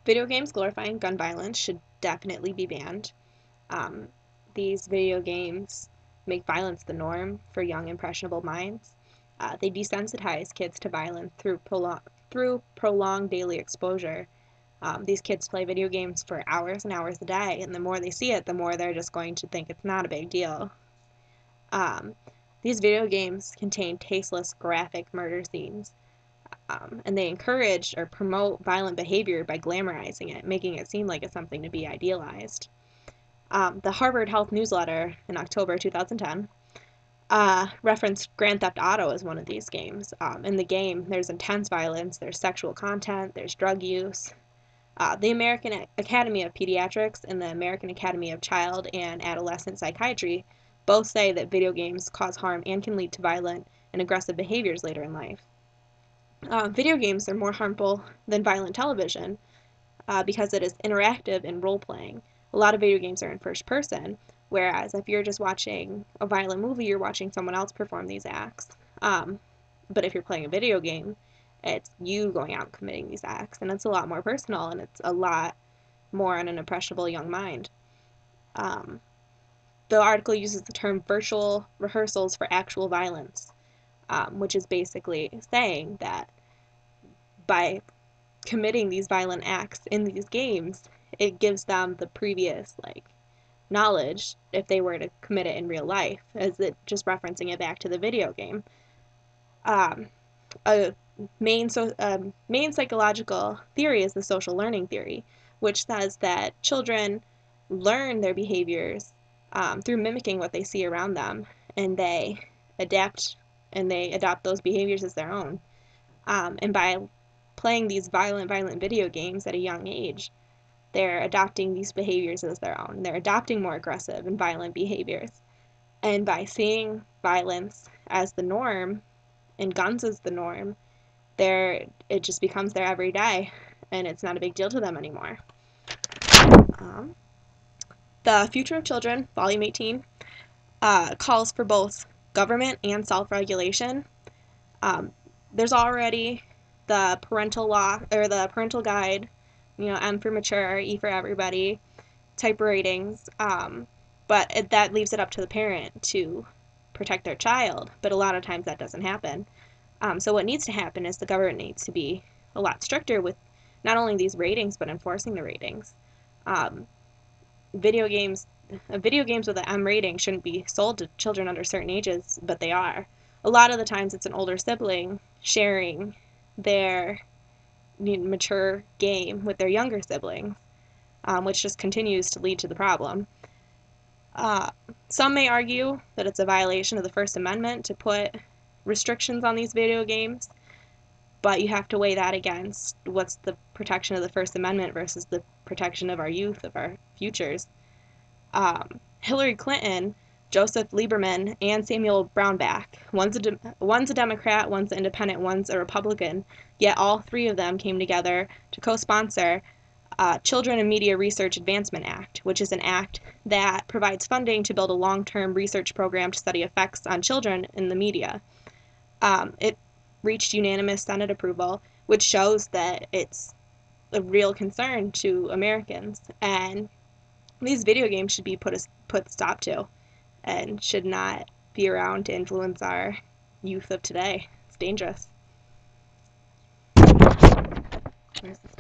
Video games glorifying gun violence should definitely be banned. Um, these video games make violence the norm for young, impressionable minds. They desensitize kids to violence through prolonged daily exposure. These kids play video games for hours and hours a day, and the more they see it, the more they're just going to think it's not a big deal. Um, these video games contain tasteless, graphic murder scenes, and they encourage or promote violent behavior by glamorizing it, making it seem like it's something to be idealized. The Harvard Health Newsletter in October 2010 referenced Grand Theft Auto as one of these games. In the game, there's intense violence, there's sexual content, there's drug use. The American Academy of Pediatrics and the American Academy of Child and Adolescent Psychiatry both say that video games cause harm and can lead to violent and aggressive behaviors later in life. Video games are more harmful than violent television because it is interactive and role playing. A lot of video games are in first person, whereas if you're just watching a violent movie, you're watching someone else perform these acts. But if you're playing a video game, it's you going out and committing these acts, and it's a lot more personal, and it's a lot more on an impressionable young mind. The article uses the term virtual rehearsals for actual violence, which is basically saying that by committing these violent acts in these games, it gives them the previous knowledge if they were to commit it in real life, as it just referencing it back to the video game. A main psychological theory is the social learning theory, which says that children learn their behaviors through mimicking what they see around them, and they adapt and they adopt those behaviors as their own. And by playing these violent video games at a young age, they're adopting these behaviors as their own. They're adopting more aggressive and violent behaviors. And by seeing violence as the norm and guns as the norm, it just becomes their everyday, and it's not a big deal to them anymore. The Future of Children, Volume 18, calls for both government and self-regulation. There's already the parental law, or the parental guide, M for mature, E for everybody, type ratings, but that leaves it up to the parent to protect their child, but a lot of times that doesn't happen. So what needs to happen is the government needs to be a lot stricter with not only these ratings, but enforcing the ratings. Video games with an M rating shouldn't be sold to children under certain ages, but they are. A lot of the times it's an older sibling sharing their mature game with their younger siblings, which just continues to lead to the problem. Some may argue that it's a violation of the First Amendment to put restrictions on these video games, but you have to weigh that against what's the protection of the First Amendment versus the protection of our youth, of our futures. Hillary Clinton, Joseph Lieberman, and Samuel Brownback. One's a Democrat, one's an independent, one's a Republican, yet all three of them came together to co-sponsor Children and Media Research Advancement Act, which is an act that provides funding to build a long-term research program to study effects on children in the media. It reached unanimous Senate approval, which shows that it's a real concern to Americans, and these video games should be put a stop to, and should not be around to influence our youth of today. It's dangerous. Where's this